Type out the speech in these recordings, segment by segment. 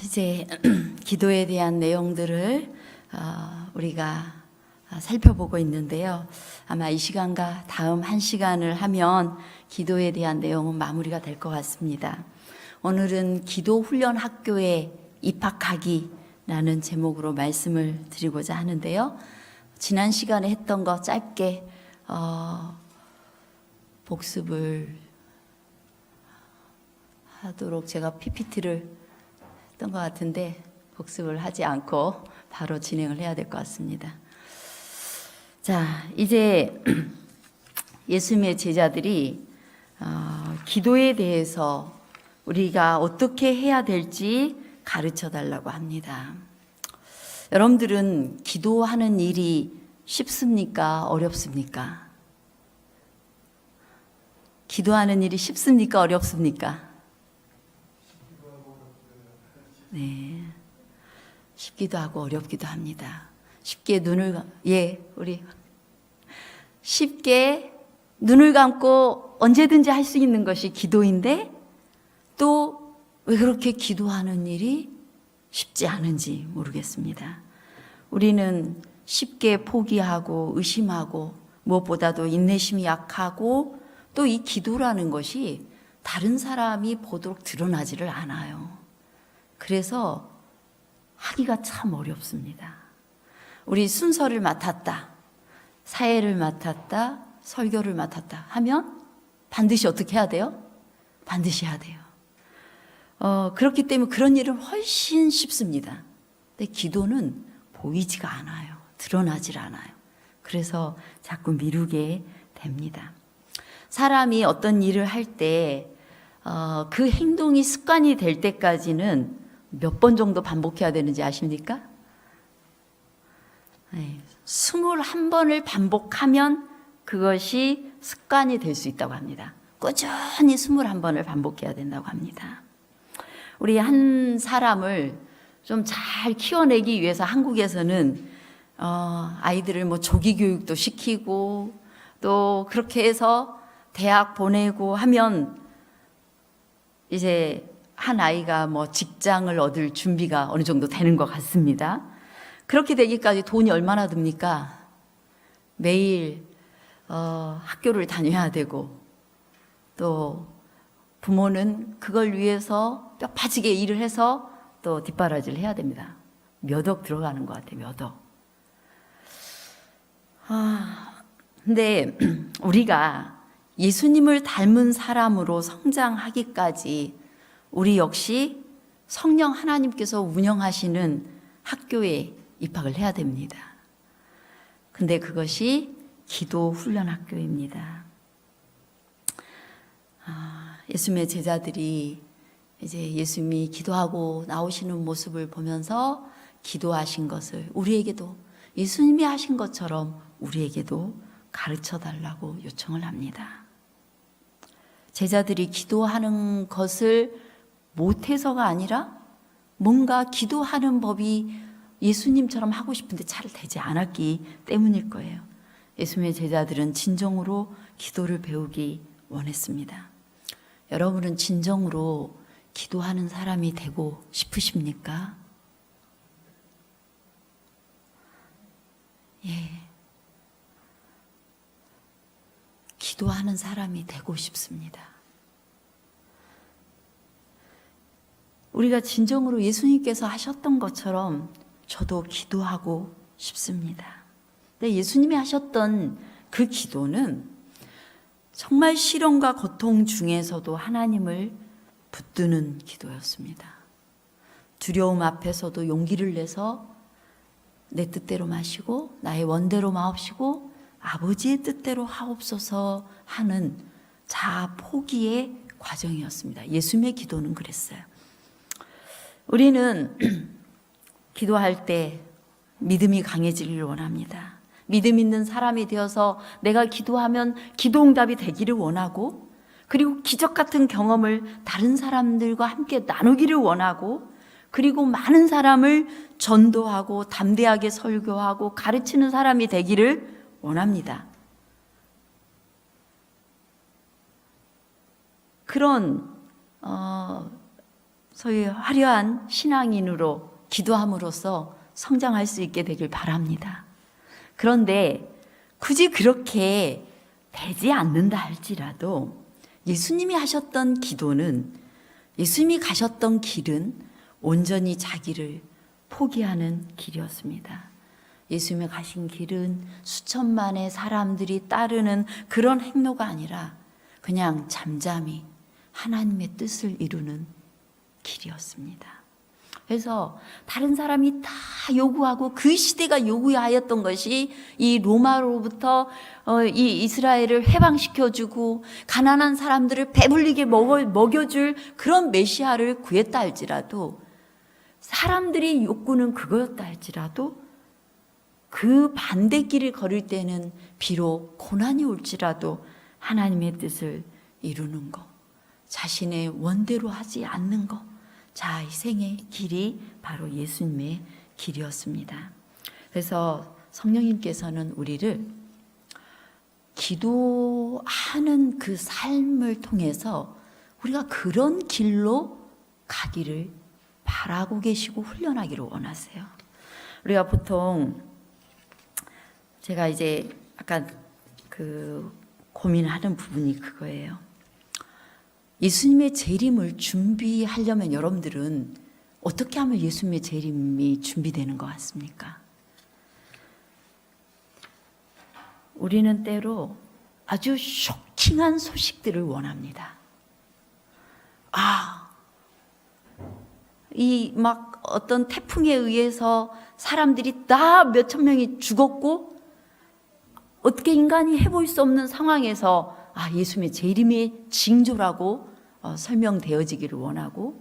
이제 기도에 대한 내용들을 우리가 살펴보고 있는데요. 아마 이 시간과 다음 한 시간을 하면 기도에 대한 내용은 마무리가 될 것 같습니다. 오늘은 기도 훈련 학교에 입학하기라는 제목으로 말씀을 드리고자 하는데요. 지난 시간에 했던 거 짧게 복습을 하도록 제가 PPT를 했던 것 같은데 복습을 하지 않고 바로 진행을 해야 될 것 같습니다. 자, 이제 예수님의 제자들이 기도에 대해서 우리가 어떻게 해야 될지 가르쳐 달라고 합니다. 여러분들은 기도하는 일이 쉽습니까? 어렵습니까? 기도하는 일이 쉽습니까? 어렵습니까? 네, 쉽기도 하고 어렵기도 합니다. 쉽게 눈을 감고 언제든지 할 수 있는 것이 기도인데 또 왜 그렇게 기도하는 일이 쉽지 않은지 모르겠습니다. 우리는 쉽게 포기하고 의심하고 무엇보다도 인내심이 약하고 또 이 기도라는 것이 다른 사람이 보도록 드러나지를 않아요. 그래서 하기가 참 어렵습니다. 우리 순서를 맡았다, 사회를 맡았다, 설교를 맡았다 하면 반드시 어떻게 해야 돼요? 반드시 해야 돼요. 그렇기 때문에 그런 일은 훨씬 쉽습니다. 근데 기도는 보이지가 않아요. 드러나질 않아요. 그래서 자꾸 미루게 됩니다. 사람이 어떤 일을 할 때 그 행동이 습관이 될 때까지는 몇 번 정도 반복해야 되는지 아십니까? 네, 21번을 반복하면 그것이 습관이 될 수 있다고 합니다. 꾸준히 21번을 반복해야 된다고 합니다. 우리 한 사람을 좀 잘 키워내기 위해서 한국에서는 아이들을 뭐 조기 교육도 시키고 또 그렇게 해서 대학 보내고 하면 이제 한 아이가 뭐 직장을 얻을 준비가 어느 정도 되는 것 같습니다. 그렇게 되기까지 돈이 얼마나 듭니까? 매일 학교를 다녀야 되고 또 부모는 그걸 위해서 뼈 빠지게 일을 해서 또 뒷바라지를 해야 됩니다. 몇 억 들어가는 것 같아요. 몇 억. 근데 우리가 예수님을 닮은 사람으로 성장하기까지 우리 역시 성령 하나님께서 운영하시는 학교에 입학을 해야 됩니다. 근데 그것이 기도 훈련 학교입니다. 예수님의 제자들이 이제 예수님이 기도하고 나오시는 모습을 보면서 기도하신 것을 우리에게도 예수님이 하신 것처럼 우리에게도 가르쳐 달라고 요청을 합니다. 제자들이 기도하는 것을 못해서가 아니라 뭔가 기도하는 법이 예수님처럼 하고 싶은데 잘 되지 않았기 때문일 거예요. 예수님의 제자들은 진정으로 기도를 배우기 원했습니다. 여러분은 진정으로 기도하는 사람이 되고 싶으십니까? 예. 기도하는 사람이 되고 싶습니다. 우리가 진정으로 예수님께서 하셨던 것처럼 저도 기도하고 싶습니다. 근데 예수님이 하셨던 그 기도는 정말 시련과 고통 중에서도 하나님을 붙드는 기도였습니다. 두려움 앞에서도 용기를 내서 내 뜻대로 마시고 나의 원대로 마옵시고 아버지의 뜻대로 하옵소서 하는 자아 포기의 과정이었습니다. 예수님의 기도는 그랬어요. 우리는 기도할 때 믿음이 강해지기를 원합니다. 믿음 있는 사람이 되어서 내가 기도하면 기도응답이 되기를 원하고 그리고 기적 같은 경험을 다른 사람들과 함께 나누기를 원하고 그리고 많은 사람을 전도하고 담대하게 설교하고 가르치는 사람이 되기를 원합니다. 그런 소위 화려한 신앙인으로 기도함으로써 성장할 수 있게 되길 바랍니다. 그런데 굳이 그렇게 되지 않는다 할지라도 예수님이 하셨던 기도는, 예수님이 가셨던 길은 온전히 자기를 포기하는 길이었습니다. 예수님이 가신 길은 수천만의 사람들이 따르는 그런 행로가 아니라 그냥 잠잠히 하나님의 뜻을 이루는 길이었습니다. 그래서 다른 사람이 다 요구하고 그 시대가 요구하였던 것이 이 로마로부터 이 이스라엘을 해방시켜주고 가난한 사람들을 배불리게 먹여줄 그런 메시아를 구했다 할지라도, 사람들이 욕구는 그거였다 할지라도 그 반대길을 걸을 때는 비록 고난이 올지라도 하나님의 뜻을 이루는 것, 자신의 원대로 하지 않는 것, 자, 희생의 길이 바로 예수님의 길이었습니다. 그래서 성령님께서는 우리를 기도하는 그 삶을 통해서 우리가 그런 길로 가기를 바라고 계시고 훈련하기를 원하세요. 우리가 보통, 제가 이제 아까 고민하는 부분이 그거예요. 예수님의 재림을 준비하려면 여러분들은 어떻게 하면 예수님의 재림이 준비되는 것 같습니까? 우리는 때로 아주 쇼킹한 소식들을 원합니다. 이 막 어떤 태풍에 의해서 사람들이 다 몇천 명이 죽었고 어떻게 인간이 해볼 수 없는 상황에서 예수님의 재림의 징조라고 설명되어지기를 원하고,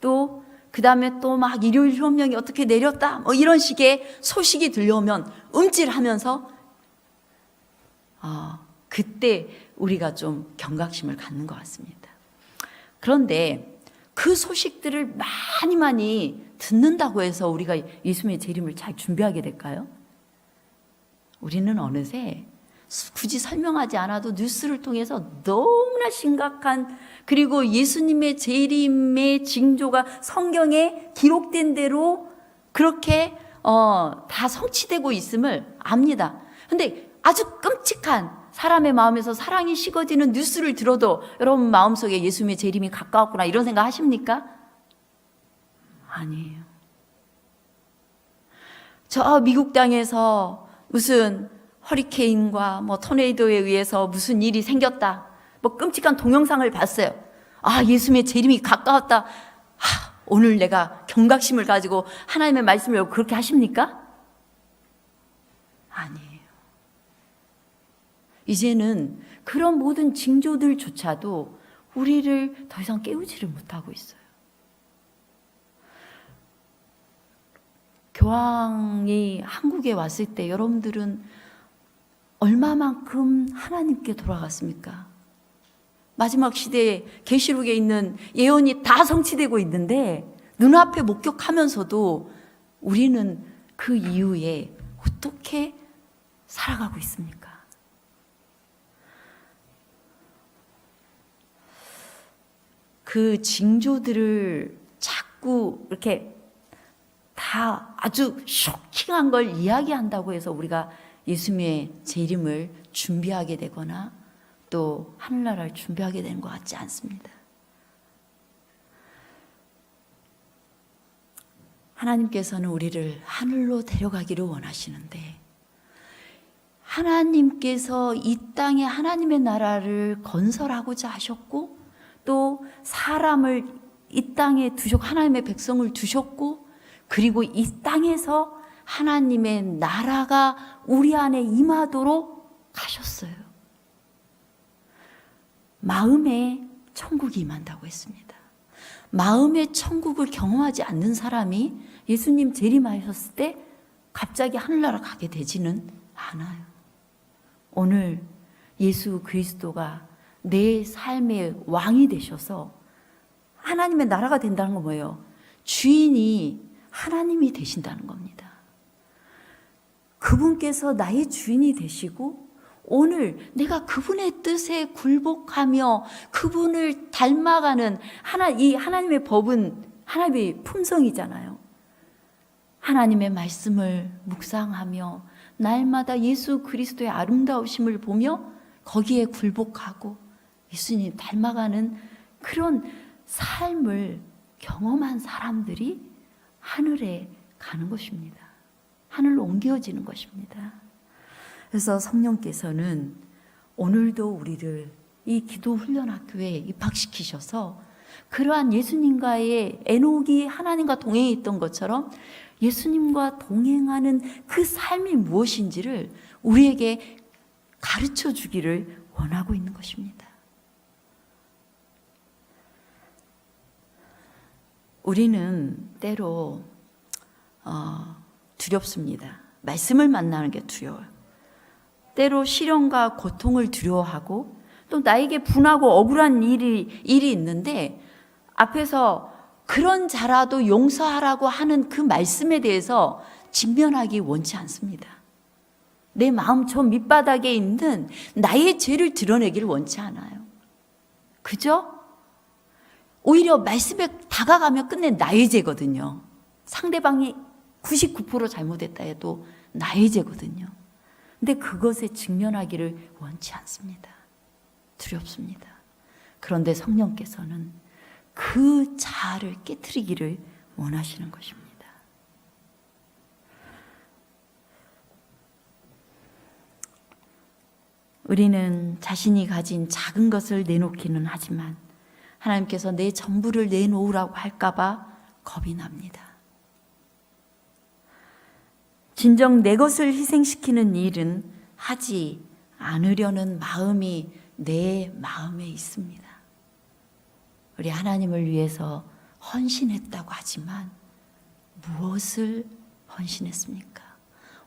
또 그 다음에 또 막 일요일 효명이 어떻게 내렸다 이런 식의 소식이 들려오면 움찔하면서 그때 우리가 좀 경각심을 갖는 것 같습니다. 그런데 그 소식들을 많이 듣는다고 해서 우리가 예수님의 재림을 잘 준비하게 될까요? 우리는 어느새 굳이 설명하지 않아도 뉴스를 통해서 너무나 심각한, 그리고 예수님의 재림의 징조가 성경에 기록된 대로 그렇게 다 성취되고 있음을 압니다. 근데 아주 끔찍한, 사람의 마음에서 사랑이 식어지는 뉴스를 들어도 여러분 마음속에 예수님의 재림이 가까웠구나 이런 생각 하십니까? 아니에요. 저 미국 땅에서 무슨 허리케인과 토네이도에 의해서 무슨 일이 생겼다, 끔찍한 동영상을 봤어요. 예수님의 재림이 가까웠다. 오늘 내가 경각심을 가지고 하나님의 말씀을 읽고 그렇게 하십니까? 아니에요. 이제는 그런 모든 징조들조차도 우리를 더 이상 깨우지를 못하고 있어요. 교황이 한국에 왔을 때 여러분들은 얼마만큼 하나님께 돌아갔습니까? 마지막 시대에 계시록에 있는 예언이 다 성취되고 있는데 눈앞에 목격하면서도 우리는 그 이후에 어떻게 살아가고 있습니까? 그 징조들을 자꾸 이렇게 다 아주 쇼킹한 걸 이야기한다고 해서 우리가 예수님의 재림을 준비하게 되거나 또 하늘나라를 준비하게 되는 것 같지 않습니다. 하나님께서는 우리를 하늘로 데려가기를 원하시는데, 하나님께서 이 땅에 하나님의 나라를 건설하고자 하셨고, 또 사람을 이 땅에 두셨고 하나님의 백성을 두셨고, 그리고 이 땅에서 하나님의 나라가 우리 안에 임하도록 하셨어요. 마음에 천국이 임한다고 했습니다. 마음의 천국을 경험하지 않는 사람이 예수님 재림하셨을 때 갑자기 하늘나라 가게 되지는 않아요. 오늘 예수 그리스도가 내 삶의 왕이 되셔서 하나님의 나라가 된다는 건 뭐예요? 주인이 하나님이 되신다는 겁니다. 그분께서 나의 주인이 되시고 오늘 내가 그분의 뜻에 굴복하며 그분을 닮아가는 이 하나님의 법은 하나님의 품성이잖아요. 하나님의 말씀을 묵상하며 날마다 예수 그리스도의 아름다우심을 보며 거기에 굴복하고 예수님 닮아가는 그런 삶을 경험한 사람들이 하늘에 가는 것입니다. 하늘로 옮겨지는 것입니다. 그래서 성령께서는 오늘도 우리를 이 기도 훈련학교에 입학시키셔서 그러한 예수님과의 에녹이 하나님과 동행했던 것처럼 예수님과 동행하는 그 삶이 무엇인지를 우리에게 가르쳐 주기를 원하고 있는 것입니다. 우리는 때로 두렵습니다. 말씀을 만나는 게 두려워요. 때로 시련과 고통을 두려워하고 또 나에게 분하고 억울한 일이 있는데 앞에서 그런 자라도 용서하라고 하는 그 말씀에 대해서 직면하기 원치 않습니다. 내 마음 저 밑바닥에 있는 나의 죄를 드러내기를 원치 않아요. 그죠? 오히려 말씀에 다가가면 끝내 나의 죄거든요. 상대방이 99% 잘못했다 해도 나의 죄거든요. 근데 그것에 직면하기를 원치 않습니다. 두렵습니다. 그런데 성령께서는 그 자아를 깨트리기를 원하시는 것입니다. 우리는 자신이 가진 작은 것을 내놓기는 하지만 하나님께서 내 전부를 내놓으라고 할까봐 겁이 납니다. 진정 내 것을 희생시키는 일은 하지 않으려는 마음이 내 마음에 있습니다. 우리 하나님을 위해서 헌신했다고 하지만 무엇을 헌신했습니까?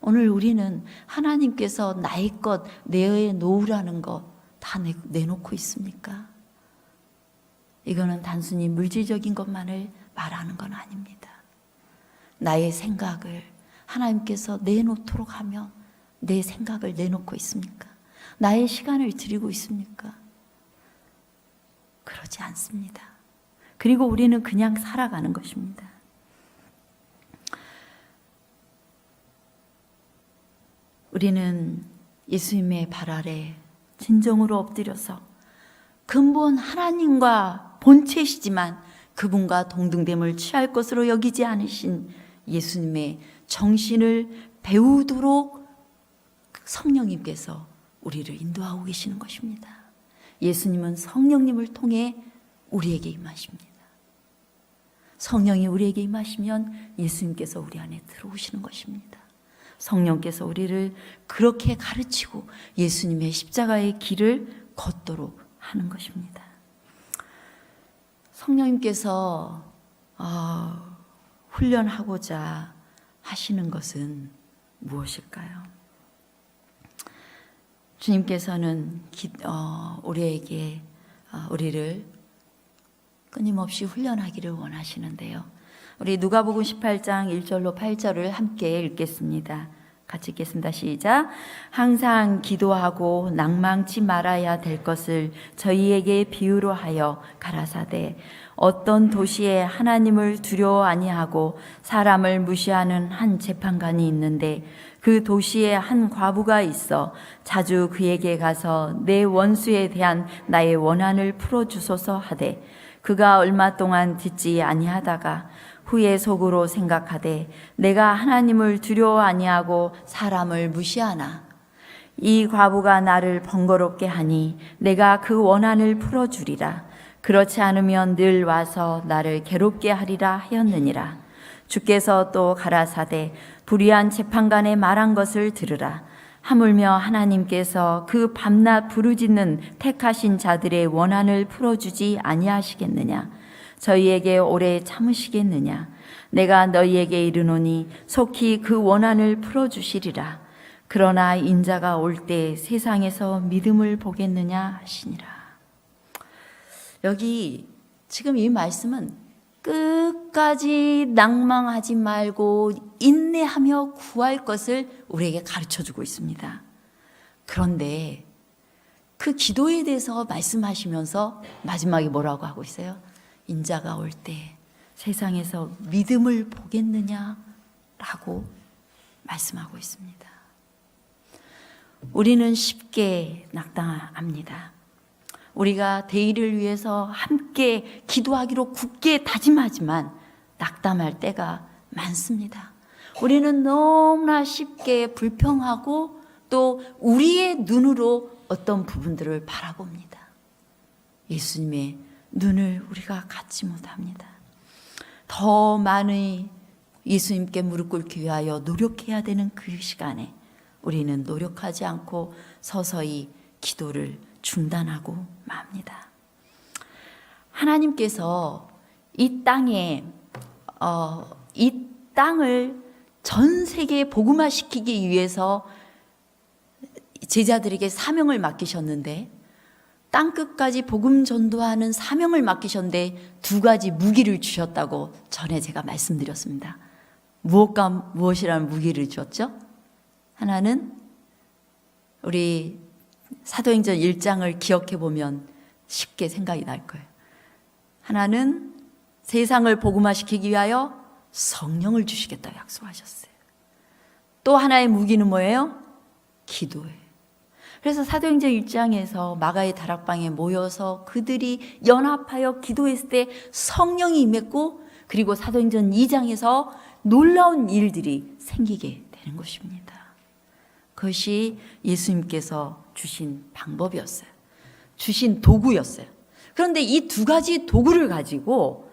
오늘 우리는 하나님께서 나의 것 내놓으라는 것 다 내놓고 있습니까? 이거는 단순히 물질적인 것만을 말하는 건 아닙니다. 나의 생각을 하나님께서 내놓도록 하면 내 생각을 내놓고 있습니까? 나의 시간을 드리고 있습니까? 그러지 않습니다. 그리고 우리는 그냥 살아가는 것입니다. 우리는 예수님의 발 아래 진정으로 엎드려서 근본 하나님과 본체시지만 그분과 동등됨을 취할 것으로 여기지 않으신 예수님의 정신을 배우도록 성령님께서 우리를 인도하고 계시는 것입니다. 예수님은 성령님을 통해 우리에게 임하십니다. 성령이 우리에게 임하시면 예수님께서 우리 안에 들어오시는 것입니다. 성령께서 우리를 그렇게 가르치고 예수님의 십자가의 길을 걷도록 하는 것입니다. 성령님께서 훈련하고자 하시는 것은 무엇일까요? 주님께서는 우리를 끊임없이 훈련하기를 원하시는데요. 우리 누가복음 18장 1절로 8절을 함께 읽겠습니다. 같이 읽겠습니다. 시작. 항상 기도하고 낭망치 말아야 될 것을 저희에게 비유로 하여 가라사대 어떤 도시에 하나님을 두려워 아니하고 사람을 무시하는 한 재판관이 있는데 그 도시에 한 과부가 있어 자주 그에게 가서 내 원수에 대한 나의 원한을 풀어주소서 하되 그가 얼마 동안 듣지 아니하다가 후에 속으로 생각하되 내가 하나님을 두려워 아니하고 사람을 무시하나 이 과부가 나를 번거롭게 하니 내가 그 원한을 풀어주리라. 그렇지 않으면 늘 와서 나를 괴롭게 하리라 하였느니라. 주께서 또 가라사대 불의한 재판관의 말한 것을 들으라. 하물며 하나님께서 그 밤낮 부르짖는 택하신 자들의 원한을 풀어주지 아니하시겠느냐. 저희에게 오래 참으시겠느냐. 내가 너희에게 이르노니 속히 그 원한을 풀어주시리라. 그러나 인자가 올 때 세상에서 믿음을 보겠느냐 하시니라. 여기 지금 이 말씀은 끝까지 낭망하지 말고 인내하며 구할 것을 우리에게 가르쳐주고 있습니다. 그런데 그 기도에 대해서 말씀하시면서 마지막에 뭐라고 하고 있어요? 인자가 올 때 세상에서 믿음을 보겠느냐라고 말씀하고 있습니다. 우리는 쉽게 낙담합니다. 우리가 대의를 위해서 함께 기도하기로 굳게 다짐하지만 낙담할 때가 많습니다. 우리는 너무나 쉽게 불평하고 또 우리의 눈으로 어떤 부분들을 바라봅니다. 예수님의 눈을 우리가 갖지 못합니다. 더 많이 예수님께 무릎 꿇기 위하여 노력해야 되는 그 시간에 우리는 노력하지 않고 서서히 기도를 중단하고 맙니다. 하나님께서 이 땅을 전 세계에 복음화시키기 위해서 제자들에게 사명을 맡기셨는데 땅끝까지 복음 전도하는 사명을 맡기셨는데 두 가지 무기를 주셨다고 전에 제가 말씀드렸습니다. 무엇이라는 무기를 주었죠? 하나는 우리 사도행전 1장을 기억해 보면 쉽게 생각이 날 거예요. 하나는 세상을 복음화시키기 위하여 성령을 주시겠다고 약속하셨어요. 또 하나의 무기는 뭐예요? 기도예요. 그래서 사도행전 1장에서 마가의 다락방에 모여서 그들이 연합하여 기도했을 때 성령이 임했고, 그리고 사도행전 2장에서 놀라운 일들이 생기게 되는 것입니다. 그것이 예수님께서 주신 방법이었어요. 주신 도구였어요. 그런데 이 두 가지 도구를 가지고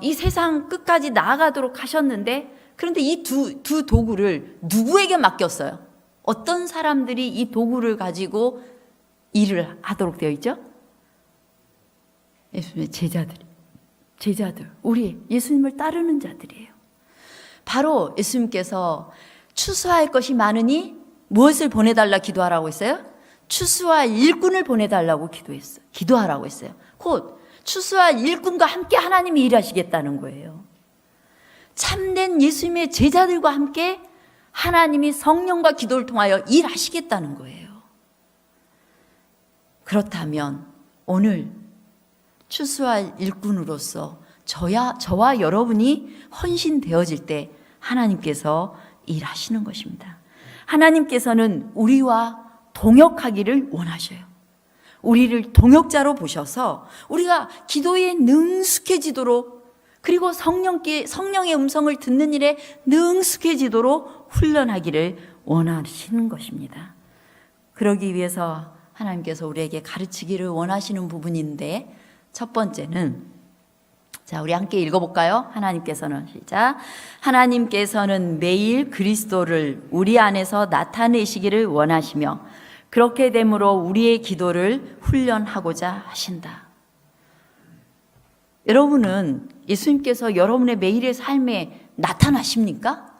이 세상 끝까지 나아가도록 하셨는데, 그런데 이 두 도구를 누구에게 맡겼어요? 어떤 사람들이 이 도구를 가지고 일을 하도록 되어 있죠? 예수님의 제자들, 우리 예수님을 따르는 자들이에요. 바로 예수님께서 추수할 것이 많으니 무엇을 보내달라 기도하라고 했어요? 추수할 일꾼을 보내달라고 기도하라고 했어요. 곧 추수할 일꾼과 함께 하나님이 일하시겠다는 거예요. 참된 예수님의 제자들과 함께 하나님이 성령과 기도를 통하여 일하시겠다는 거예요. 그렇다면 오늘 추수할 일꾼으로서 저와 여러분이 헌신되어질 때 하나님께서 일하시는 것입니다. 하나님께서는 우리와 동역하기를 원하셔요. 우리를 동역자로 보셔서 우리가 기도에 능숙해지도록, 그리고 성령의 음성을 듣는 일에 능숙해지도록 훈련하기를 원하시는 것입니다. 그러기 위해서 하나님께서 우리에게 가르치기를 원하시는 부분인데, 첫 번째는, 자, 우리 함께 읽어볼까요? 시작. 하나님께서는 매일 그리스도를 우리 안에서 나타내시기를 원하시며 그렇게 됨으로 우리의 기도를 훈련하고자 하신다. 여러분은 예수님께서 여러분의 매일의 삶에 나타나십니까?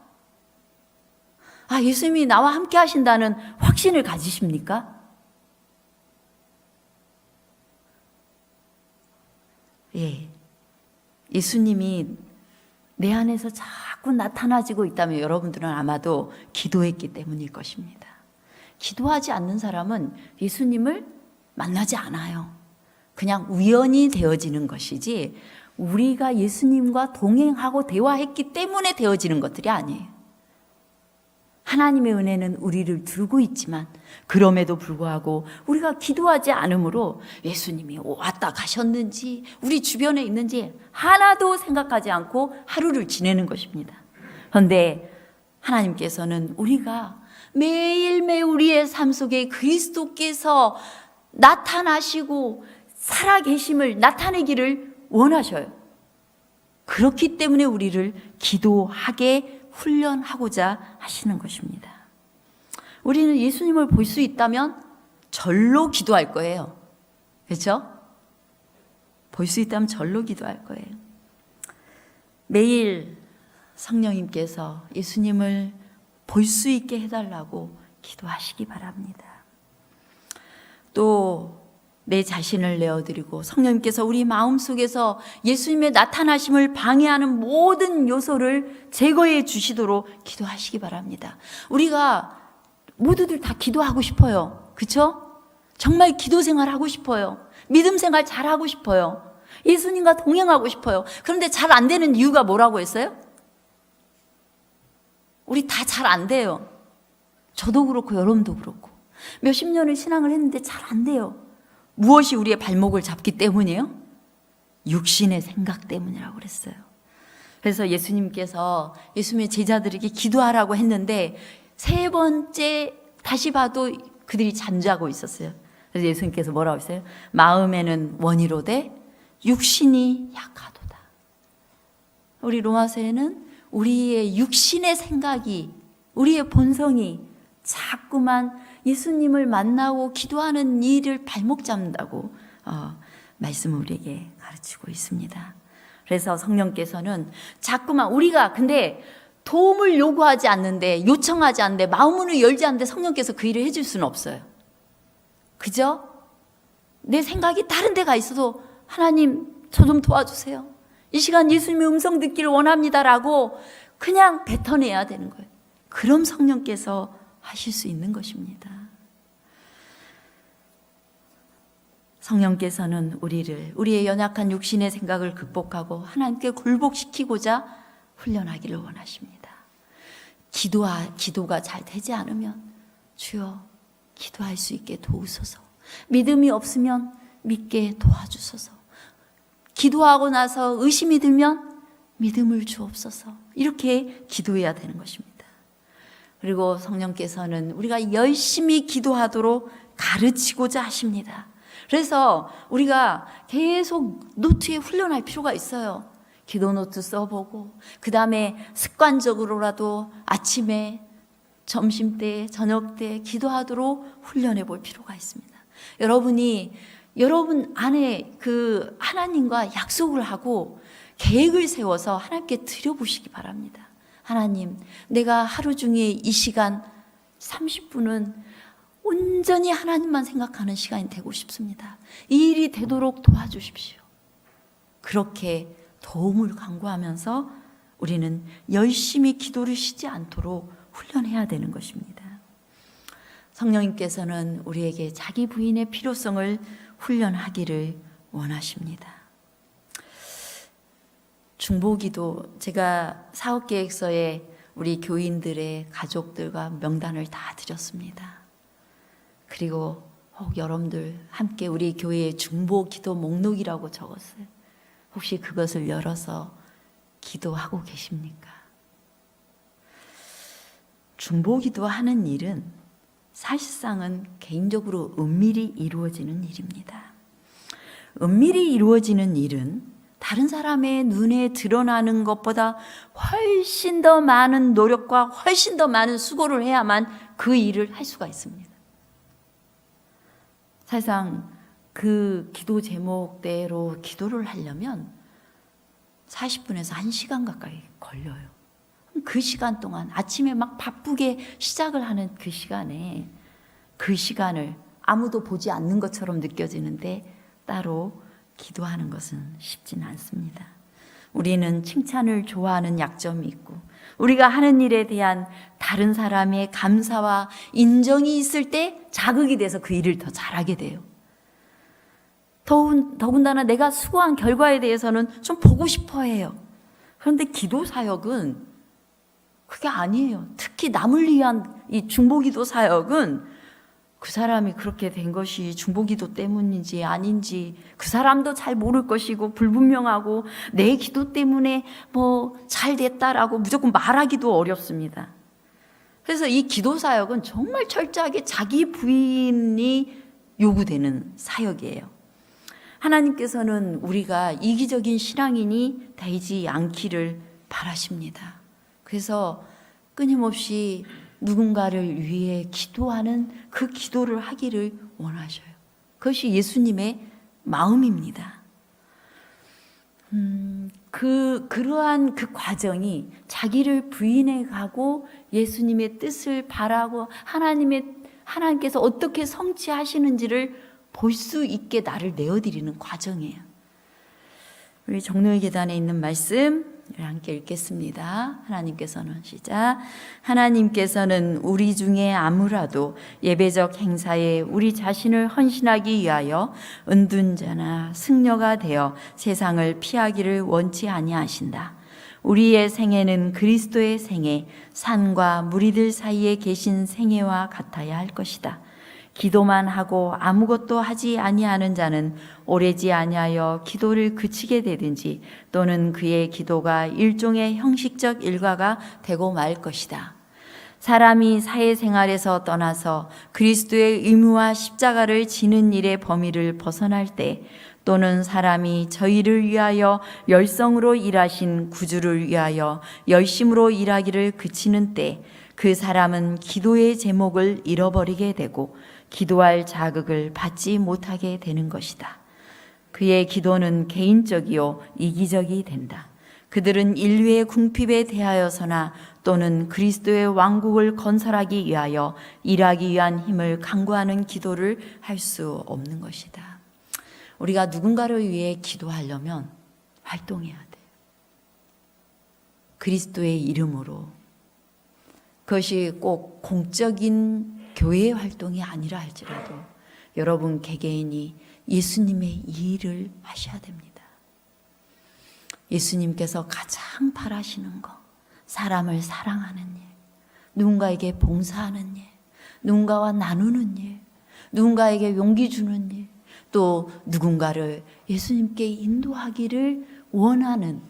예수님이 나와 함께 하신다는 확신을 가지십니까? 예. 예수님이 내 안에서 자꾸 나타나지고 있다면 여러분들은 아마도 기도했기 때문일 것입니다. 기도하지 않는 사람은 예수님을 만나지 않아요. 그냥 우연히 되어지는 것이지 우리가 예수님과 동행하고 대화했기 때문에 되어지는 것들이 아니에요. 하나님의 은혜는 우리를 두르고 있지만 그럼에도 불구하고 우리가 기도하지 않으므로 예수님이 왔다 가셨는지 우리 주변에 있는지 하나도 생각하지 않고 하루를 지내는 것입니다. 그런데 하나님께서는 우리가 매일매일 우리의 삶 속에 그리스도께서 나타나시고 살아계심을 나타내기를 원하셔요. 그렇기 때문에 우리를 기도하게 훈련하고자 하시는 것입니다. 우리는 예수님을 볼 수 있다면 절로 기도할 거예요. 그렇죠? 볼 수 있다면 절로 기도할 거예요. 매일 성령님께서 예수님을 볼 수 있게 해달라고 기도하시기 바랍니다. 또 내 자신을 내어드리고 성령님께서 우리 마음속에서 예수님의 나타나심을 방해하는 모든 요소를 제거해 주시도록 기도하시기 바랍니다. 우리가 모두들 다 기도하고 싶어요. 그렇죠? 정말 기도 생활 하고 싶어요. 믿음 생활 잘하고 싶어요. 예수님과 동행하고 싶어요. 그런데 잘 안 되는 이유가 뭐라고 했어요? 우리 다 잘 안 돼요. 저도 그렇고 여러분도 그렇고. 몇십 년을 신앙을 했는데 잘 안 돼요. 무엇이 우리의 발목을 잡기 때문이에요? 육신의 생각 때문이라고 그랬어요. 그래서 예수님께서 예수님의 제자들에게 기도하라고 했는데 세 번째 다시 봐도 그들이 잠자고 있었어요. 그래서 예수님께서 뭐라고 했어요? 마음에는 원이로되 육신이 약하도다. 우리 로마서에는 우리의 육신의 생각이, 우리의 본성이 자꾸만 예수님을 만나고 기도하는 일을 발목 잡는다고 말씀을 우리에게 가르치고 있습니다. 그래서 성령께서는 자꾸만 우리가 근데 도움을 요구하지 않는데, 요청하지 않는데, 마음문을 열지 않는데 성령께서 그 일을 해줄 수는 없어요. 그죠? 내 생각이 다른 데가 있어도 하나님 저 좀 도와주세요. 이 시간 예수님의 음성 듣기를 원합니다라고 그냥 뱉어내야 되는 거예요. 그럼 성령께서 하실 수 있는 것입니다. 성령께서는 우리의 연약한 육신의 생각을 극복하고 하나님께 굴복시키고자 훈련하기를 원하십니다. 기도가 잘 되지 않으면 주여 기도할 수 있게 도우소서. 믿음이 없으면 믿게 도와주소서. 기도하고 나서 의심이 들면 믿음을 주옵소서. 이렇게 기도해야 되는 것입니다. 그리고 성령께서는 우리가 열심히 기도하도록 가르치고자 하십니다. 그래서 우리가 계속 노트에 훈련할 필요가 있어요. 기도 노트 써보고 그 다음에 습관적으로라도 아침에, 점심때, 저녁때 기도하도록 훈련해 볼 필요가 있습니다. 여러분 안에 그 하나님과 약속을 하고 계획을 세워서 하나님께 드려보시기 바랍니다. 하나님, 내가 하루 중에 이 시간 30분은 온전히 하나님만 생각하는 시간이 되고 싶습니다. 이 일이 되도록 도와주십시오. 그렇게 도움을 간구하면서 우리는 열심히 기도를 쉬지 않도록 훈련해야 되는 것입니다. 성령님께서는 우리에게 자기 부인의 필요성을 훈련하기를 원하십니다. 중보기도, 제가 사업계획서에 우리 교인들의 가족들과 명단을 다 드렸습니다. 그리고 혹 여러분들 함께 우리 교회의 중보기도 목록이라고 적었어요. 혹시 그것을 열어서 기도하고 계십니까? 중보기도 하는 일은 사실상은 개인적으로 은밀히 이루어지는 일입니다. 은밀히 이루어지는 일은 다른 사람의 눈에 드러나는 것보다 훨씬 더 많은 노력과 훨씬 더 많은 수고를 해야만 그 일을 할 수가 있습니다. 사실상 그 기도 제목대로 기도를 하려면 40분에서 1시간 가까이 걸려요. 그 시간 동안 아침에 막 바쁘게 시작을 하는 그 시간에 그 시간을 아무도 보지 않는 것처럼 느껴지는데 따로 기도하는 것은 쉽지는 않습니다. 우리는 칭찬을 좋아하는 약점이 있고 우리가 하는 일에 대한 다른 사람의 감사와 인정이 있을 때 자극이 돼서 그 일을 더 잘하게 돼요. 더군다나 내가 수고한 결과에 대해서는 좀 보고 싶어 해요. 그런데 기도 사역은 그게 아니에요. 특히 남을 위한 이 중보기도 사역은 그 사람이 그렇게 된 것이 중보기도 때문인지 아닌지 그 사람도 잘 모를 것이고 불분명하고 내 기도 때문에 뭐 잘 됐다라고 무조건 말하기도 어렵습니다. 그래서 이 기도 사역은 정말 철저하게 자기 부인이 요구되는 사역이에요. 하나님께서는 우리가 이기적인 신앙인이 되지 않기를 바라십니다. 그래서 끊임없이 누군가를 위해 기도하는 그 기도를 하기를 원하셔요. 그것이 예수님의 마음입니다. 그러한 그 과정이 자기를 부인해 가고 예수님의 뜻을 바라고 하나님께서 어떻게 성취하시는지를 볼 수 있게 나를 내어드리는 과정이에요. 우리 정로의 계단에 있는 말씀 함께 읽겠습니다. 하나님께서는 시작. 하나님께서는 우리 중에 아무라도 예배적 행사에 우리 자신을 헌신하기 위하여 은둔자나 승려가 되어 세상을 피하기를 원치 아니하신다. 우리의 생애는 그리스도의 생애, 산과 무리들 사이에 계신 생애와 같아야 할 것이다. 기도만 하고 아무것도 하지 아니하는 자는 오래지 아니하여 기도를 그치게 되든지 또는 그의 기도가 일종의 형식적 일과가 되고 말 것이다. 사람이 사회생활에서 떠나서 그리스도의 의무와 십자가를 지는 일의 범위를 벗어날 때 또는 사람이 저희를 위하여 열성으로 일하신 구주를 위하여 열심으로 일하기를 그치는 때 그 사람은 기도의 제목을 잃어버리게 되고 기도할 자극을 받지 못하게 되는 것이다. 그의 기도는 개인적이요 이기적이 된다. 그들은 인류의 궁핍에 대하여서나 또는 그리스도의 왕국을 건설하기 위하여 일하기 위한 힘을 강구하는 기도를 할 수 없는 것이다. 우리가 누군가를 위해 기도하려면 활동해야 돼요. 그리스도의 이름으로. 그것이 꼭 공적인 교회 활동이 아니라 할지라도 여러분 개개인이 예수님의 일을 하셔야 됩니다. 예수님께서 가장 바라시는 거, 사람을 사랑하는 일, 누군가에게 봉사하는 일, 누군가와 나누는 일, 누군가에게 용기 주는 일, 또 누군가를 예수님께 인도하기를 원하는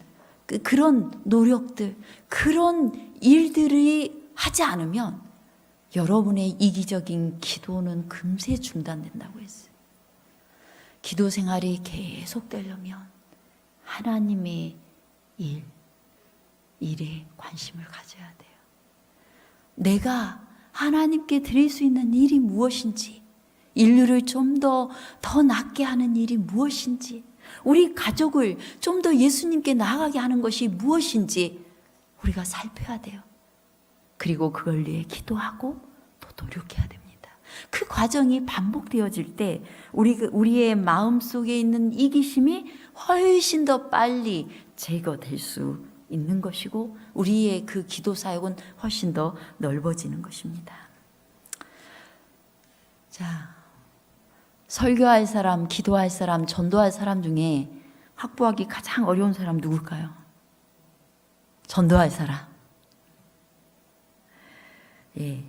그런 노력들, 그런 일들이 하지 않으면 여러분의 이기적인 기도는 금세 중단된다고 했어요. 기도 생활이 계속되려면 하나님의 일에 관심을 가져야 돼요. 내가 하나님께 드릴 수 있는 일이 무엇인지, 인류를 좀 더 낫게 하는 일이 무엇인지, 우리 가족을 좀 더 예수님께 나아가게 하는 것이 무엇인지 우리가 살펴야 돼요. 그리고 그걸 위해 기도하고 또 노력해야 됩니다. 그 과정이 반복되어질 때 우리의 마음속에 있는 이기심이 훨씬 더 빨리 제거될 수 있는 것이고 우리의 그 기도 사역은 훨씬 더 넓어지는 것입니다. 자, 설교할 사람, 기도할 사람, 전도할 사람 중에 확보하기 가장 어려운 사람 누굴까요? 전도할 사람. 예,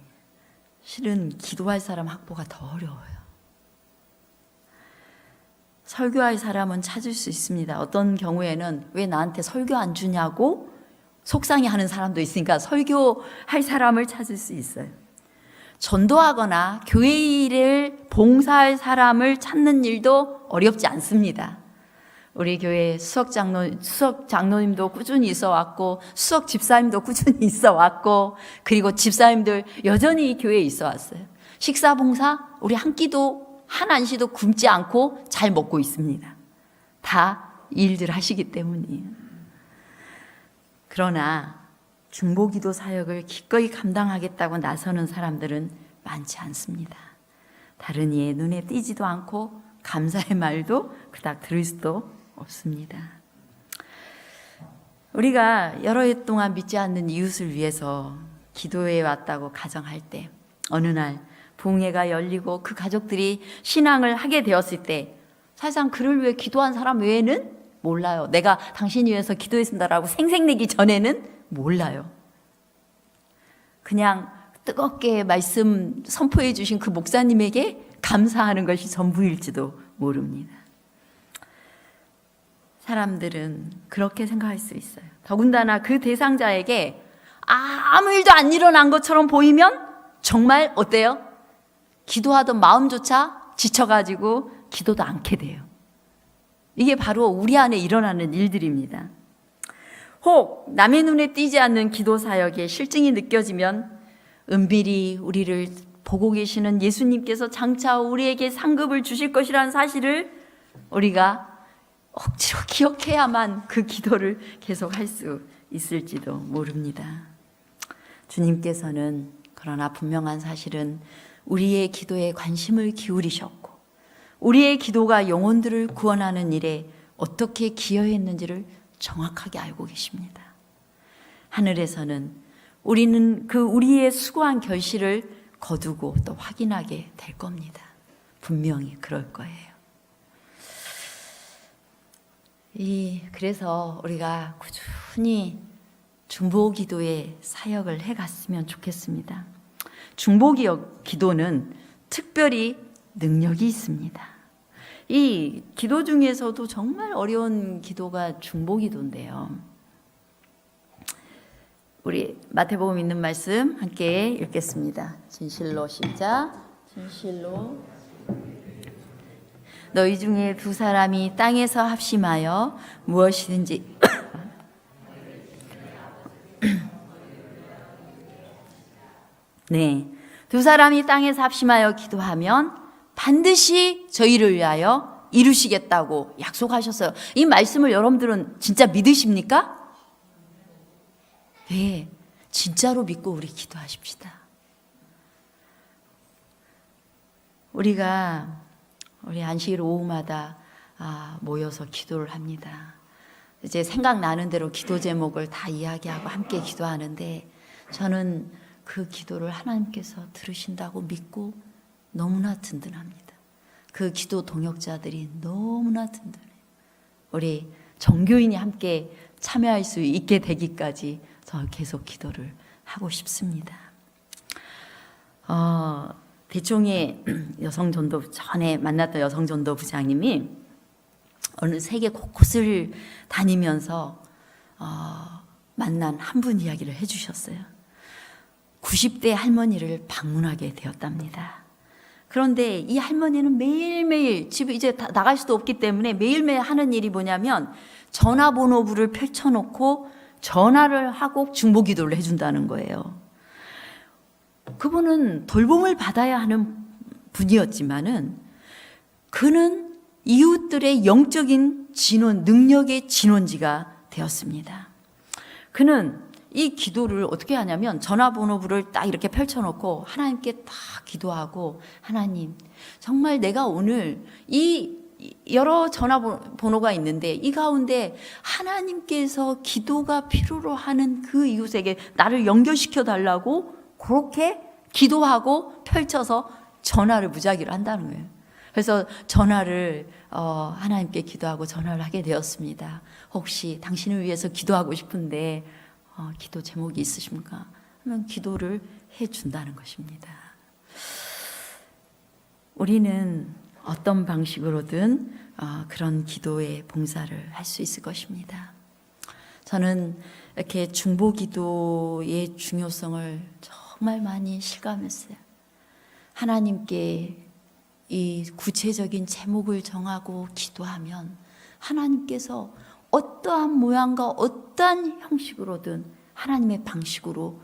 실은 기도할 사람 확보가 더 어려워요. 설교할 사람은 찾을 수 있습니다. 어떤 경우에는 왜 나한테 설교 안 주냐고 속상해하는 사람도 있으니까 설교할 사람을 찾을 수 있어요. 전도하거나 교회 일을 봉사할 사람을 찾는 일도 어렵지 않습니다. 우리 교회 수석 장로님도 꾸준히 있어 왔고, 수석 집사님도 꾸준히 있어 왔고, 그리고 집사님들 여전히 이 교회에 있어 왔어요. 식사 봉사, 우리 한 끼도, 한 안시도 굶지 않고 잘 먹고 있습니다. 다 일들 하시기 때문이에요. 그러나 중보기도 사역을 기꺼이 감당하겠다고 나서는 사람들은 많지 않습니다. 다른 이의 눈에 띄지도 않고 감사의 말도 그닥 들을 수도 없습니다. 우리가 여러 해 동안 믿지 않는 이웃을 위해서 기도해 왔다고 가정할 때 어느 날 부흥회가 열리고 그 가족들이 신앙을 하게 되었을 때 사실상 그를 위해 기도한 사람 외에는 몰라요. 내가 당신 위해서 기도했습니다라고 생색내기 전에는 몰라요. 그냥 뜨겁게 말씀 선포해 주신 그 목사님에게 감사하는 것이 전부일지도 모릅니다. 사람들은 그렇게 생각할 수 있어요. 더군다나 그 대상자에게 아무 일도 안 일어난 것처럼 보이면 정말 어때요? 기도하던 마음조차 지쳐가지고 기도도 않게 돼요. 이게 바로 우리 안에 일어나는 일들입니다. 혹 남의 눈에 띄지 않는 기도 사역의 실증이 느껴지면 은밀히 우리를 보고 계시는 예수님께서 장차 우리에게 상급을 주실 것이라는 사실을 우리가 억지로 기억해야만 그 기도를 계속할 수 있을지도 모릅니다. 주님께서는 그러나 분명한 사실은 우리의 기도에 관심을 기울이셨고 우리의 기도가 영혼들을 구원하는 일에 어떻게 기여했는지를 정확하게 알고 계십니다. 하늘에서는 우리는 우리의 수고한 결실을 거두고 또 확인하게 될 겁니다. 분명히 그럴 거예요. 그래서 우리가 꾸준히 중보기도의 사역을 해갔으면 좋겠습니다. 중보기도는 특별히 능력이 있습니다. 이 기도 중에서도 정말 어려운 기도가 중보기도인데요. 우리 마태복음 있는 말씀 함께 읽겠습니다. 진실로 시작. 진실로 너희 중에 두 사람이 땅에서 합심하여 무엇이든지 네, 두 사람이 땅에서 합심하여 기도하면 반드시 저희를 위하여 이루시겠다고 약속하셨어요. 이 말씀을 여러분들은 진짜 믿으십니까? 네, 진짜로 믿고 우리 기도하십시다. 우리 안식일 오후마다 모여서 기도를 합니다. 이제 생각나는 대로 기도 제목을 다 이야기하고 함께 기도하는데 저는 그 기도를 하나님께서 들으신다고 믿고 너무나 든든합니다. 그 기도 동역자들이 너무나 든든해요. 우리 정교인이 함께 참여할 수 있게 되기까지 저 계속 기도를 하고 싶습니다. 대종의 여성전도부 전에 만났던 여성전도부장님이 어느 세계 곳곳을 다니면서 만난 한 분 이야기를 해주셨어요. 90대 할머니를 방문하게 되었답니다. 그런데 이 할머니는 매일매일 집에 이제 나갈 수도 없기 때문에 매일매일 하는 일이 뭐냐면 전화번호부를 펼쳐놓고 전화를 하고 중보기도를 해준다는 거예요. 그분은 돌봄을 받아야 하는 분이었지만은 그는 이웃들의 영적인 진원, 능력의 진원지가 되었습니다. 그는 이 기도를 어떻게 하냐면 전화번호부를 딱 이렇게 펼쳐놓고 하나님께 딱 기도하고 하나님 정말 내가 오늘 이 여러 전화번호가 있는데 이 가운데 하나님께서 기도가 필요로 하는 그 이웃에게 나를 연결시켜 달라고 그렇게 기도하고 펼쳐서 전화를 무작위로 한다는 거예요. 그래서 전화를 하나님께 기도하고 전화를 하게 되었습니다. 혹시 당신을 위해서 기도하고 싶은데 기도 제목이 있으십니까? 하면 기도를 해준다는 것입니다. 우리는 어떤 방식으로든 그런 기도의 봉사를 할 수 있을 것입니다. 저는 이렇게 중보기도의 중요성을 정말 많이 실감했어요. 하나님께 이 구체적인 제목을 정하고 기도하면 하나님께서 어떠한 모양과 어떠한 형식으로든 하나님의 방식으로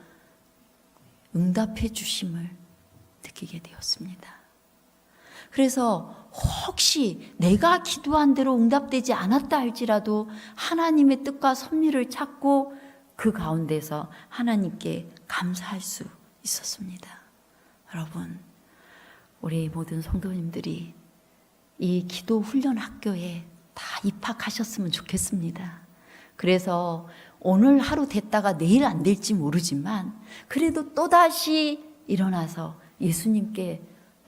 응답해 주심을 느끼게 되었습니다. 그래서 혹시 내가 기도한 대로 응답되지 않았다 할지라도 하나님의 뜻과 섭리를 찾고 그 가운데서 하나님께 감사할 수 있었습니다. 여러분, 우리 모든 성도님들이 이 기도 훈련 학교에 다 입학하셨으면 좋겠습니다. 그래서 오늘 하루 됐다가 내일 안 될지 모르지만 그래도 또다시 일어나서 예수님께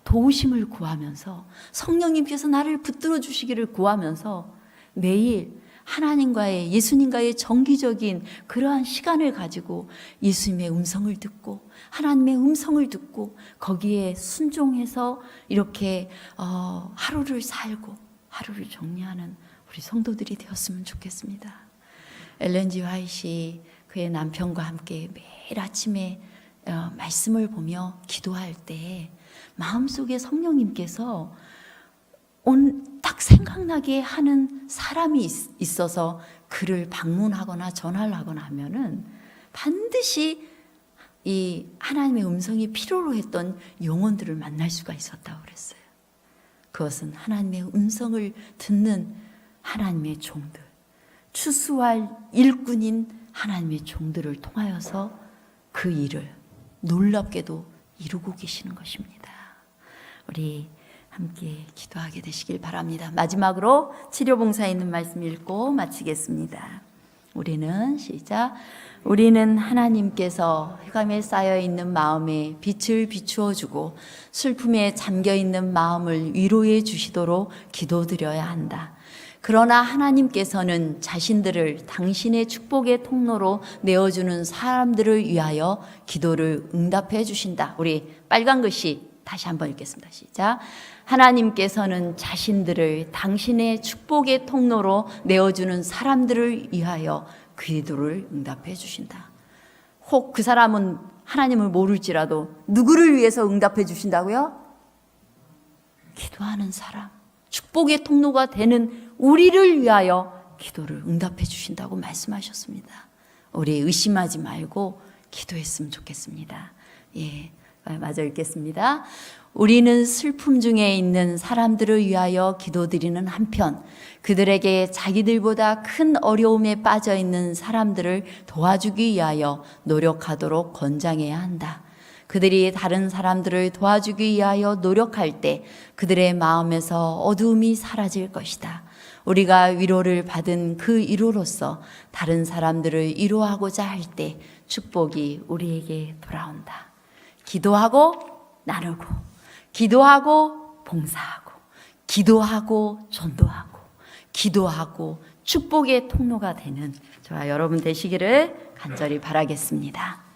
도우심을 구하면서 성령님께서 나를 붙들어 주시기를 구하면서 매일 하나님과의 예수님과의 정기적인 그러한 시간을 가지고 예수님의 음성을 듣고 하나님의 음성을 듣고 거기에 순종해서 이렇게 하루를 살고 하루를 정리하는 우리 성도들이 되었으면 좋겠습니다. 엘렌 G. 화이트이 그의 남편과 함께 매일 아침에 말씀을 보며 기도할 때 마음속에 성령님께서 딱 생각나게 하는 사람이 있어서 그를 방문하거나 전화를 하거나 하면은 반드시 이 하나님의 음성이 필요로 했던 영혼들을 만날 수가 있었다고 그랬어요. 그것은 하나님의 음성을 듣는 하나님의 종들, 추수할 일꾼인 하나님의 종들을 통하여서 그 일을 놀랍게도 이루고 계시는 것입니다. 우리 함께 기도하게 되시길 바랍니다. 마지막으로 치료봉사에 있는 말씀 읽고 마치겠습니다. 우리는 시작. 우리는 하나님께서 흑암에 쌓여 있는 마음에 빛을 비추어 주고 슬픔에 잠겨 있는 마음을 위로해 주시도록 기도드려야 한다. 그러나 하나님께서는 자신들을 당신의 축복의 통로로 내어주는 사람들을 위하여 기도를 응답해 주신다. 우리 빨간 글씨 다시 한번 읽겠습니다. 시작. 하나님께서는 자신들을 당신의 축복의 통로로 내어주는 사람들을 위하여 기도를 응답해 주신다. 혹 그 사람은 하나님을 모를지라도 누구를 위해서 응답해 주신다고요? 기도하는 사람, 축복의 통로가 되는 우리를 위하여 기도를 응답해 주신다고 말씀하셨습니다. 우리 의심하지 말고 기도했으면 좋겠습니다. 예, 마저 읽겠습니다. 우리는 슬픔 중에 있는 사람들을 위하여 기도드리는 한편 그들에게 자기들보다 큰 어려움에 빠져 있는 사람들을 도와주기 위하여 노력하도록 권장해야 한다. 그들이 다른 사람들을 도와주기 위하여 노력할 때 그들의 마음에서 어두움이 사라질 것이다. 우리가 위로를 받은 그 위로로서 다른 사람들을 위로하고자 할 때 축복이 우리에게 돌아온다. 기도하고 나누고, 기도하고 봉사하고, 기도하고 전도하고, 기도하고 축복의 통로가 되는 저와 여러분 되시기를 간절히 바라겠습니다.